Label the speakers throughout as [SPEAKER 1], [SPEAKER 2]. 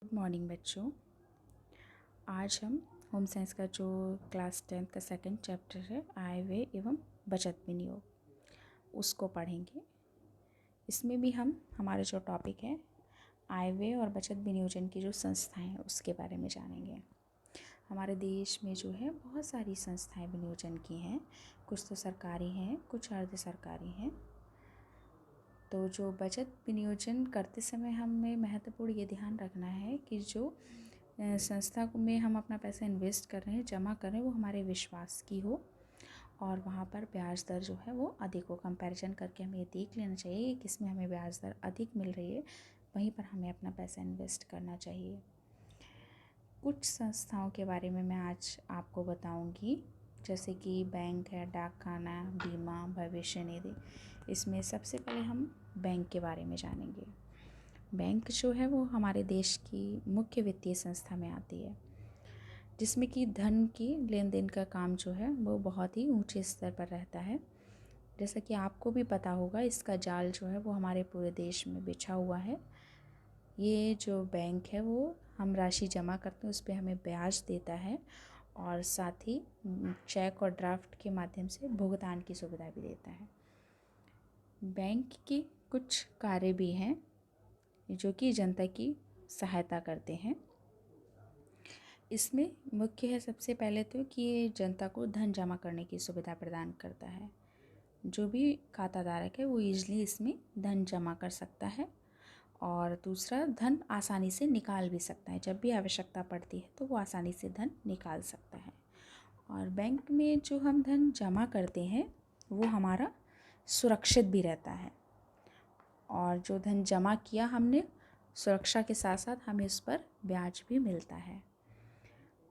[SPEAKER 1] Good morning बच्चों। आज हम होम साइंस का जो क्लास 10th का सेकंड चैप्टर है आय व्यय एवं बचत विनियोग उसको पढ़ेंगे। इसमें भी हम हमारा जो टॉपिक है आय व्यय और बचत विनियोजन की जो संस्थाएं हैं उसके बारे में जानेंगे। हमारे देश में जो है बहुत सारी संस्थाएं विनियोजन की हैं, कुछ तो सरकारी हैं, कुछ अर्ध सरकारी हैं। तो जो बचत विनियोजन करते समय हमें महत्वपूर्ण ये ध्यान रखना है कि जो संस्था में हम अपना पैसा इन्वेस्ट कर रहे हैं, जमा कर रहे हैं, वो हमारे विश्वास की हो और वहाँ पर ब्याज दर जो है वो अधिक हो। कंपैरिजन करके हमें ये देख लेना चाहिए कि किसमें हमें ब्याज दर अधिक मिल रही है, वहीं पर हमें अपना पैसा इन्वेस्ट करना चाहिए। कुछ संस्थाओं के बारे में मैं आज आपको बताऊंगी, जैसे कि बैंक है, डाकखाना, बीमा, भविष्य निधि। इसमें सबसे पहले हम बैंक के बारे में जानेंगे। बैंक जो है वो हमारे देश की मुख्य वित्तीय संस्था में आती है, जिसमें कि धन की लेन देन का काम जो है वो बहुत ही ऊंचे स्तर पर रहता है। जैसा कि आपको भी पता होगा, इसका जाल जो है वो हमारे पूरे देश में बिछा हुआ है। ये जो बैंक है वो हम राशि जमा करते हैं, उस पर हमें ब्याज देता है और साथ ही चेक और ड्राफ्ट के माध्यम से भुगतान की सुविधा भी देता है। बैंक के कुछ कार्य भी हैं जो कि जनता की सहायता करते हैं। इसमें मुख्य है सबसे पहले तो कि ये जनता को धन जमा करने की सुविधा प्रदान करता है। जो भी खाता धारक है वो ईजिली इसमें धन जमा कर सकता है और दूसरा धन आसानी से निकाल भी सकता है। जब भी आवश्यकता पड़ती है तो वो आसानी से धन निकाल सकता है। और बैंक में जो हम धन जमा करते हैं वो हमारा सुरक्षित भी रहता है और जो धन जमा किया हमने, सुरक्षा के साथ साथ हमें उस पर ब्याज भी मिलता है।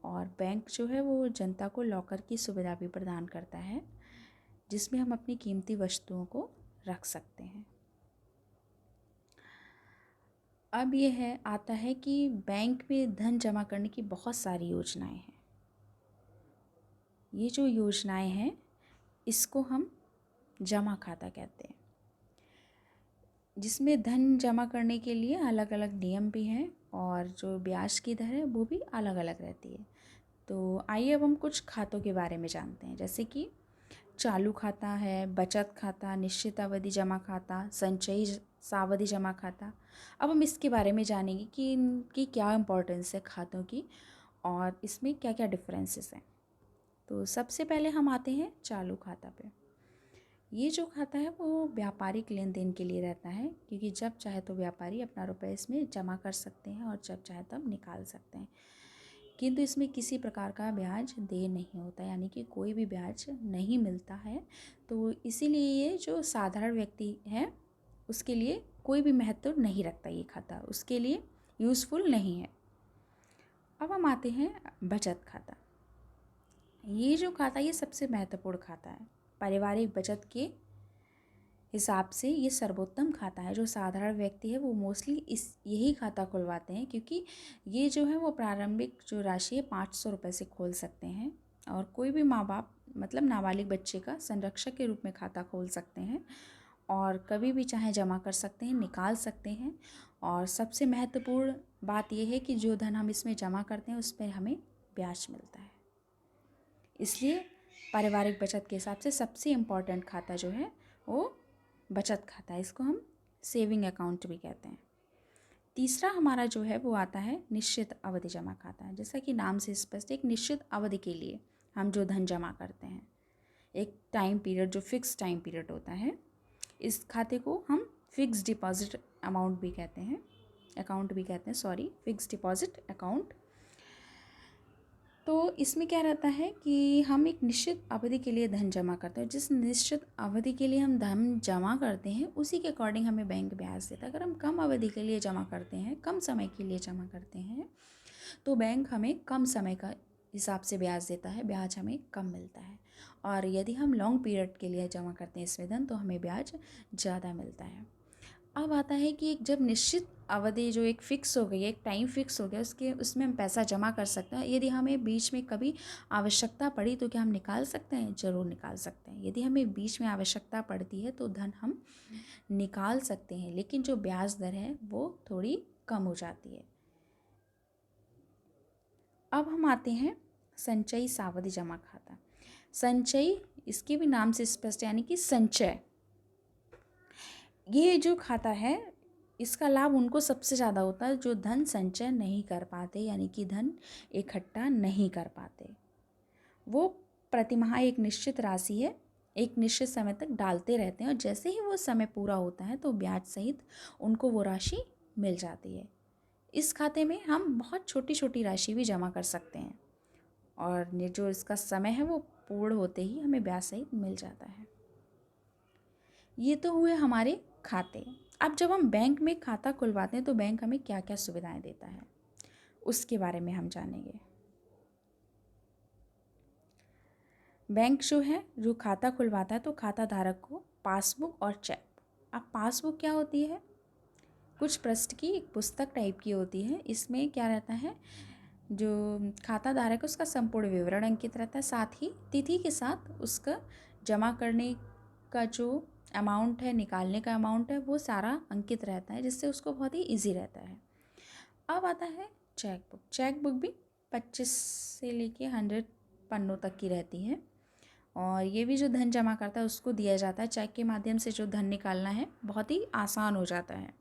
[SPEAKER 1] और बैंक जो है वो जनता को लॉकर की सुविधा भी प्रदान करता है, जिसमें हम अपनी कीमती वस्तुओं को रख सकते हैं। अब ये है आता है कि बैंक में धन जमा करने की बहुत सारी योजनाएं हैं। ये जो योजनाएं हैं इसको हम जमा खाता कहते हैं, जिसमें धन जमा करने के लिए अलग अलग नियम भी हैं और जो ब्याज की दर है वो भी अलग अलग रहती है। तो आइए अब हम कुछ खातों के बारे में जानते हैं, जैसे कि चालू खाता है, बचत खाता, निश्चित अवधि जमा खाता, संचयी सावधि जमा खाता। अब हम इसके बारे में जानेंगे कि इनकी क्या इम्पोर्टेंस है खातों की और इसमें क्या क्या डिफरेंसेस हैं। तो सबसे पहले हम आते हैं चालू खाता पे। ये जो खाता है वो व्यापारिक लेन देन के लिए रहता है, क्योंकि जब चाहे तो व्यापारी अपना रुपये इसमें जमा कर सकते हैं और जब चाहे तब निकाल सकते हैं। किंतु इसमें किसी प्रकार का ब्याज देय नहीं होता, यानी कि कोई भी ब्याज नहीं मिलता है। तो इसीलिए ये जो साधारण व्यक्ति है उसके लिए कोई भी महत्व नहीं रखता, ये खाता उसके लिए यूज़फुल नहीं है। अब हम आते हैं बचत खाता। ये जो खाता ये सबसे महत्वपूर्ण खाता है। पारिवारिक बचत के हिसाब से ये सर्वोत्तम खाता है। जो साधारण व्यक्ति है वो मोस्टली यही खाता खुलवाते हैं, क्योंकि ये जो है वो प्रारंभिक जो राशि है 500 रुपये से खोल सकते हैं और कोई भी माँ बाप मतलब नाबालिग बच्चे का संरक्षक के रूप में खाता खोल सकते हैं और कभी भी चाहे जमा कर सकते हैं, निकाल सकते हैं। और सबसे महत्वपूर्ण बात यह है कि जो धन हम इसमें जमा करते हैं उस पर हमें ब्याज मिलता है। इसलिए पारिवारिक बचत के हिसाब से सबसे इम्पॉर्टेंट खाता जो है वो बचत खाता है। इसको हम सेविंग अकाउंट भी कहते हैं। तीसरा हमारा जो है वो आता है निश्चित अवधि जमा खाता। जैसा कि नाम से स्पष्ट, एक निश्चित अवधि के लिए हम जो धन जमा करते हैं, एक टाइम पीरियड जो फिक्स टाइम पीरियड होता है, इस खाते को हम फिक्स डिपॉजिट अमाउंट भी कहते हैं, अकाउंट भी कहते हैं, सॉरी, फिक्स डिपॉजिट अकाउंट। तो इसमें क्या रहता है कि हम एक निश्चित अवधि के लिए धन जमा करते हैं। जिस निश्चित अवधि के लिए हम धन जमा करते हैं उसी के अकॉर्डिंग हमें बैंक ब्याज देता है। अगर हम कम अवधि के लिए जमा करते हैं, कम समय के लिए जमा करते हैं, तो बैंक हमें कम समय का हिसाब से ब्याज देता है, ब्याज हमें कम मिलता है। और यदि हम लॉन्ग पीरियड के लिए जमा करते हैं इसमें धन, तो हमें ब्याज ज़्यादा मिलता है। अब आता है कि एक जब निश्चित अवधि जो एक फ़िक्स हो गई है, एक टाइम फ़िक्स हो गया, उसमें हम पैसा जमा कर सकते हैं। यदि हमें बीच में कभी आवश्यकता पड़ी तो क्या हम निकाल सकते हैं? ज़रूर निकाल सकते हैं। यदि हमें बीच में आवश्यकता पड़ती है तो धन हम निकाल सकते हैं, लेकिन जो ब्याज दर है वो थोड़ी कम हो जाती है। अब हम आते हैं संचयी सावधि जमा खाता। संचयी इसके भी नाम से स्पष्ट यानी कि संचय। ये जो खाता है इसका लाभ उनको सबसे ज़्यादा होता है जो धन संचय नहीं कर पाते, यानी कि धन इकट्ठा नहीं कर पाते। वो प्रतिमाह एक निश्चित राशि है, एक निश्चित समय तक डालते रहते हैं और जैसे ही वो समय पूरा होता है तो ब्याज सहित उनको वो राशि मिल जाती है। इस खाते में हम बहुत छोटी छोटी राशि भी जमा कर सकते हैं और जो इसका समय है वो पूर्ण होते ही हमें ब्याज सहित मिल जाता है। ये तो हुए हमारे खाते। अब जब हम बैंक में खाता खुलवाते हैं तो बैंक हमें क्या क्या सुविधाएं देता है उसके बारे में हम जानेंगे। बैंक जो खाता खुलवाता है तो खाता धारक को पासबुक और चेक। अब पासबुक क्या होती है? कुछ पृष्ठ की एक पुस्तक टाइप की होती है। इसमें क्या रहता है, जो खाता धारक है उसका संपूर्ण विवरण अंकित रहता है, साथ ही तिथि के साथ उसका जमा करने का जो अमाउंट है, निकालने का अमाउंट है, वो सारा अंकित रहता है, जिससे उसको बहुत ही ईजी रहता है। अब आता है चेक बुक। चेक बुक भी 25 से लेके 100 पन्नों तक की रहती है और ये भी जो धन जमा करता है उसको दिया जाता है। चेक के माध्यम से जो धन निकालना है बहुत ही आसान हो जाता है।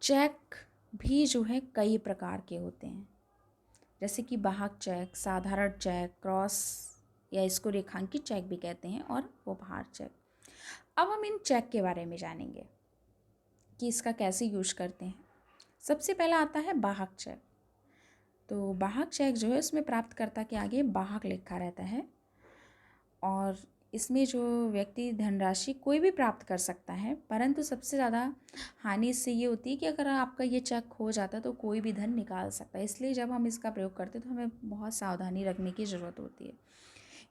[SPEAKER 1] चेक भी जो है कई प्रकार के होते हैं, जैसे कि वाहक चेक, साधारण चेक, क्रॉस या इसको रेखांकित चेक भी कहते हैं और उपहार चेक। अब हम इन चेक के बारे में जानेंगे कि इसका कैसे यूज करते हैं। सबसे पहला आता है वाहक चेक। तो वाहक चेक जो है उसमें प्राप्तकर्ता के आगे वाहक लिखा रहता है और इसमें जो व्यक्ति धनराशि कोई भी प्राप्त कर सकता है, परंतु सबसे ज़्यादा हानि इससे ये होती है कि अगर आपका ये चेक खो जाता है तो कोई भी धन निकाल सकता है। इसलिए जब हम इसका प्रयोग करते हैं तो हमें बहुत सावधानी रखने की ज़रूरत होती है।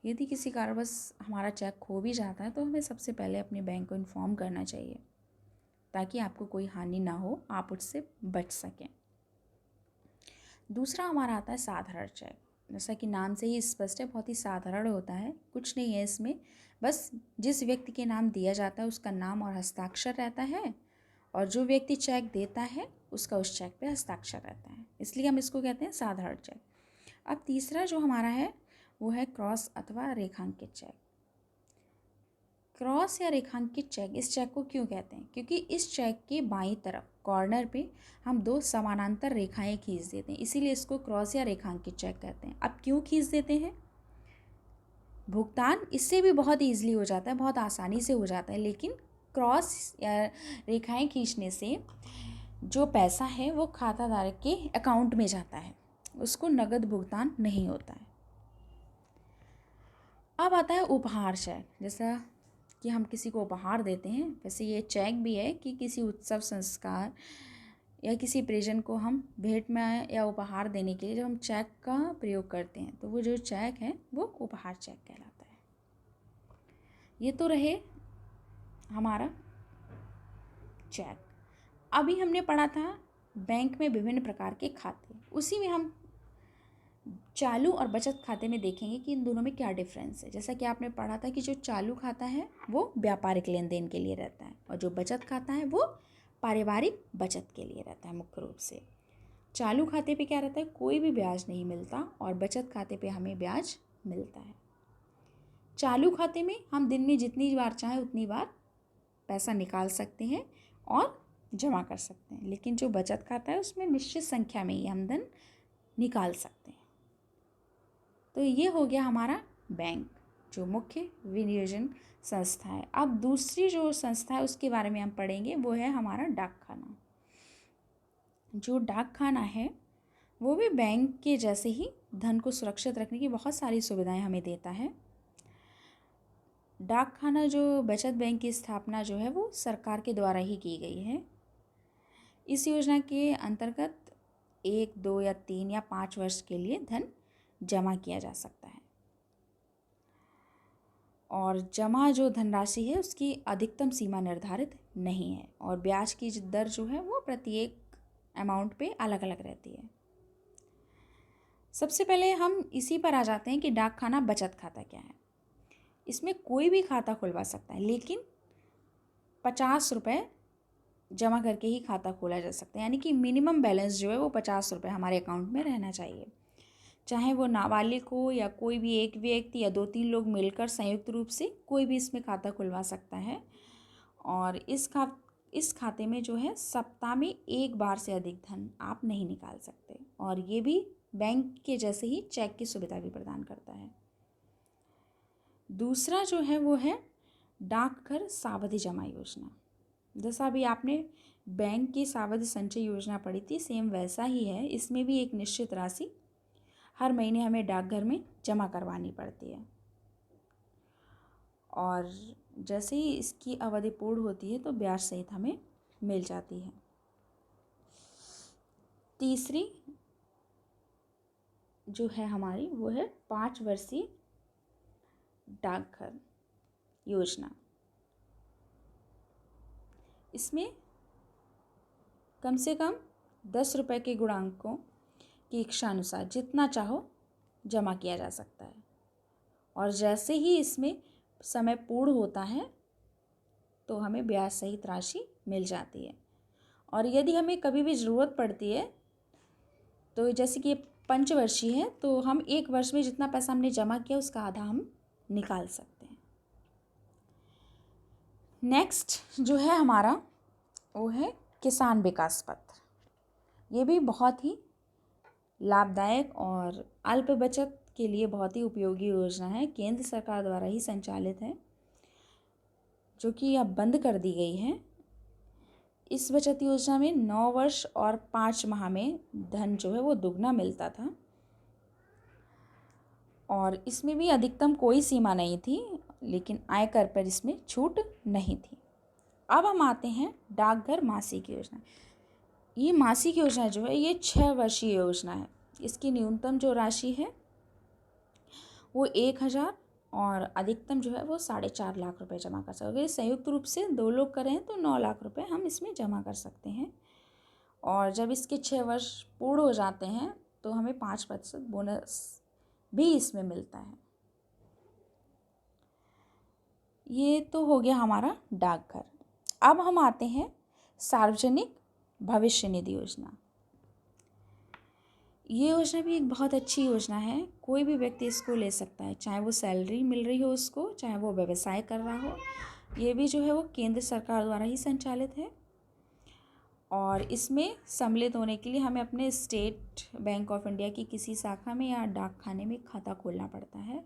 [SPEAKER 1] यदि किसी कारणवश हमारा चेक खो भी जाता है तो हमें सबसे पहले अपने बैंक को इन्फॉर्म करना चाहिए ताकि आपको कोई हानि ना हो, आप उससे बच सकें। दूसरा हमारा आता है साधारण चेक। जैसा कि नाम से ही स्पष्ट है, बहुत ही साधारण होता है, कुछ नहीं है इसमें, बस जिस व्यक्ति के नाम दिया जाता है उसका नाम और हस्ताक्षर रहता है और जो व्यक्ति चेक देता है उसका उस चेक पे हस्ताक्षर रहता है, इसलिए हम इसको कहते हैं साधारण चेक। अब तीसरा जो हमारा है वो है क्रॉस अथवा रेखांकित चेक। क्रॉस या रेखांकित चेक, इस चेक को क्यों कहते हैं? क्योंकि इस चेक के बाईं तरफ कॉर्नर पे हम दो समानांतर रेखाएं खींच देते हैं, इसीलिए इसको क्रॉस या रेखांकित चेक कहते हैं। अब क्यों खींच देते हैं? भुगतान इससे भी बहुत ईजिली हो जाता है, बहुत आसानी से हो जाता है, लेकिन क्रॉस या रेखाएं खींचने से जो पैसा है वो खाता धारक के अकाउंट में जाता है, उसको नगद भुगतान नहीं होता है। अब आता है उपहार चेक। जैसा कि हम किसी को उपहार देते हैं, वैसे ये चेक भी है कि किसी उत्सव, संस्कार या किसी परिजन को हम भेंट में या उपहार देने के लिए जब हम चेक का प्रयोग करते हैं तो वो जो चेक है वो उपहार चेक कहलाता है। ये तो रहे हमारा चेक। अभी हमने पढ़ा था बैंक में विभिन्न प्रकार के खाते, उसी में हम चालू और बचत खाते में देखेंगे कि इन दोनों में क्या डिफरेंस है। जैसा कि आपने पढ़ा था कि जो चालू खाता है वो व्यापारिक लेन देन के लिए रहता है और जो बचत खाता है वो पारिवारिक बचत के लिए रहता है। मुख्य रूप से चालू खाते पे क्या रहता है, कोई भी ब्याज नहीं मिलता और बचत खाते पे हमें ब्याज मिलता है। चालू खाते में हम दिन में जितनी बार चाहें उतनी बार पैसा निकाल सकते हैं और जमा कर सकते हैं, लेकिन जो बचत खाता है उसमें निश्चित संख्या में ही हम धन निकाल सकते हैं। तो ये हो गया हमारा बैंक, जो मुख्य विनियोजन संस्था है। अब दूसरी जो संस्था है उसके बारे में हम पढ़ेंगे, वो है हमारा डाक खाना। जो डाक खाना है वो भी बैंक के जैसे ही धन को सुरक्षित रखने की बहुत सारी सुविधाएं हमें देता है। डाक खाना जो बचत बैंक की स्थापना जो है वो सरकार के द्वारा ही की गई है। इस योजना के अंतर्गत 1, 2 या 3 या 5 वर्ष के लिए धन जमा किया जा सकता है और जमा जो धनराशि है उसकी अधिकतम सीमा निर्धारित नहीं है और ब्याज की दर जो है वो प्रत्येक अमाउंट पे अलग अलग रहती है। सबसे पहले हम इसी पर आ जाते हैं कि डाक खाना बचत खाता क्या है। इसमें कोई भी खाता खुलवा सकता है, लेकिन 50 रुपये जमा करके ही खाता खोला जा सकता है, यानी कि मिनिमम बैलेंस जो है वो 50 रुपये हमारे अकाउंट में रहना चाहिए। चाहे वो नाबालिग हो या कोई भी एक व्यक्ति या 2-3 लोग मिलकर संयुक्त रूप से कोई भी इसमें खाता खुलवा सकता है। और इस खाते में जो है सप्ताह में एक बार से अधिक धन आप नहीं निकाल सकते, और ये भी बैंक के जैसे ही चेक की सुविधा भी प्रदान करता है। दूसरा जो है वो है डाकघर सावधि जमा योजना। जैसा अभी आपने बैंक की सावधि संचय योजना पढ़ी थी, सेम वैसा ही है। इसमें भी एक निश्चित राशि हर महीने हमें डाकघर में जमा करवानी पड़ती है, और जैसे ही इसकी अवधि पूर्ण होती है तो ब्याज सहित हमें मिल जाती है। तीसरी जो है हमारी वो है 5 वर्षीय डाकघर योजना। इसमें कम से कम 10 रुपये के गुणांकों की इच्छानुसार जितना चाहो जमा किया जा सकता है, और जैसे ही इसमें समय पूर्ण होता है तो हमें ब्याज सहित राशि मिल जाती है। और यदि हमें कभी भी ज़रूरत पड़ती है तो जैसे कि ये पंचवर्षीय है, तो हम 1 वर्ष में जितना पैसा हमने जमा किया उसका आधा हम निकाल सकते हैं। नेक्स्ट जो है हमारा वो है किसान विकास पत्र। ये भी बहुत ही लाभदायक और अल्प बचत के लिए बहुत ही उपयोगी योजना है। केंद्र सरकार द्वारा ही संचालित है, जो कि अब बंद कर दी गई है। इस बचत योजना में 9 वर्ष और 5 माह में धन जो है वो दुगना मिलता था, और इसमें भी अधिकतम कोई सीमा नहीं थी, लेकिन आयकर पर इसमें छूट नहीं थी। अब हम आते हैं डाकघर मासिक योजना। ये मासिक योजना जो है ये 6 वर्षीय योजना है। इसकी न्यूनतम जो राशि है वो 1,000 और अधिकतम जो है वो 4.5 लाख रुपए जमा कर सकते हैं। अगर संयुक्त रूप से 2 लोग करें तो 9 लाख रुपए हम इसमें जमा कर सकते हैं, और जब इसके 6 वर्ष पूर्ण हो जाते हैं तो हमें 5% बोनस भी इसमें मिलता है। ये तो हो गया हमारा डाकघर। अब हम आते हैं सार्वजनिक भविष्य निधि योजना। ये योजना भी एक बहुत अच्छी योजना है। कोई भी व्यक्ति इसको ले सकता है, चाहे वो सैलरी मिल रही हो उसको, चाहे वो व्यवसाय कर रहा हो। ये भी जो है वो केंद्र सरकार द्वारा ही संचालित है, और इसमें सम्मिलित होने के लिए हमें अपने स्टेट बैंक ऑफ इंडिया की किसी शाखा में या डाक खाने में खाता खोलना पड़ता है।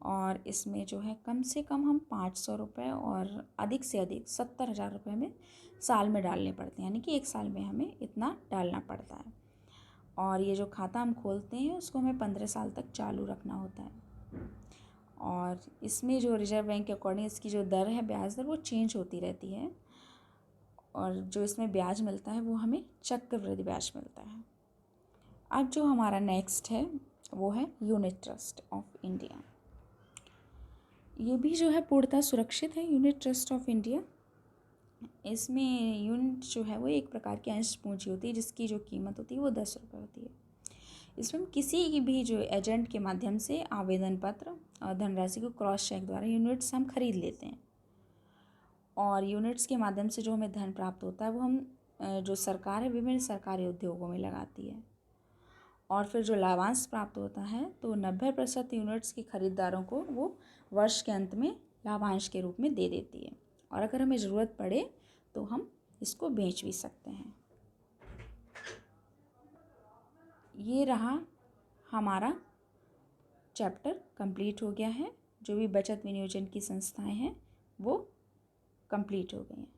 [SPEAKER 1] और इसमें जो है कम से कम हम 500 रुपये और अधिक से अधिक 70,000 रुपये में साल में डालने पड़ते हैं, यानी कि 1 साल में हमें इतना डालना पड़ता है। और ये जो खाता हम खोलते हैं उसको हमें 15 साल तक चालू रखना होता है। और इसमें जो रिजर्व बैंक के अकॉर्डिंग इसकी जो दर है, ब्याज दर, वो चेंज होती रहती है, और जो इसमें ब्याज मिलता है वो हमें चक्रवृद्धि ब्याज मिलता है। अब जो हमारा नेक्स्ट है वो है यूनिट ट्रस्ट ऑफ इंडिया। ये भी जो है पूर्णतः सुरक्षित है, यूनिट ट्रस्ट ऑफ इंडिया। इसमें यूनिट जो है वो एक प्रकार की अंश पूंजी होती है, जिसकी जो कीमत होती है वो 10 रुपये होती है। इसमें हम किसी की भी जो एजेंट के माध्यम से आवेदन पत्र और धनराशि को क्रॉस चेक द्वारा यूनिट्स हम खरीद लेते हैं, और यूनिट्स के माध्यम से जो हमें धन प्राप्त होता है वो हम जो सरकार है विभिन्न सरकारी उद्योगों में लगाती है, और फिर जो लाभांश प्राप्त होता है तो 90% यूनिट्स के खरीदारों को वो वर्ष के अंत में लाभांश के रूप में दे देती है, और अगर हमें ज़रूरत पड़े तो हम इसको बेच भी सकते हैं। ये रहा हमारा चैप्टर कंप्लीट हो गया है। जो भी बचत विनियोजन की संस्थाएं हैं वो कंप्लीट हो गई हैं।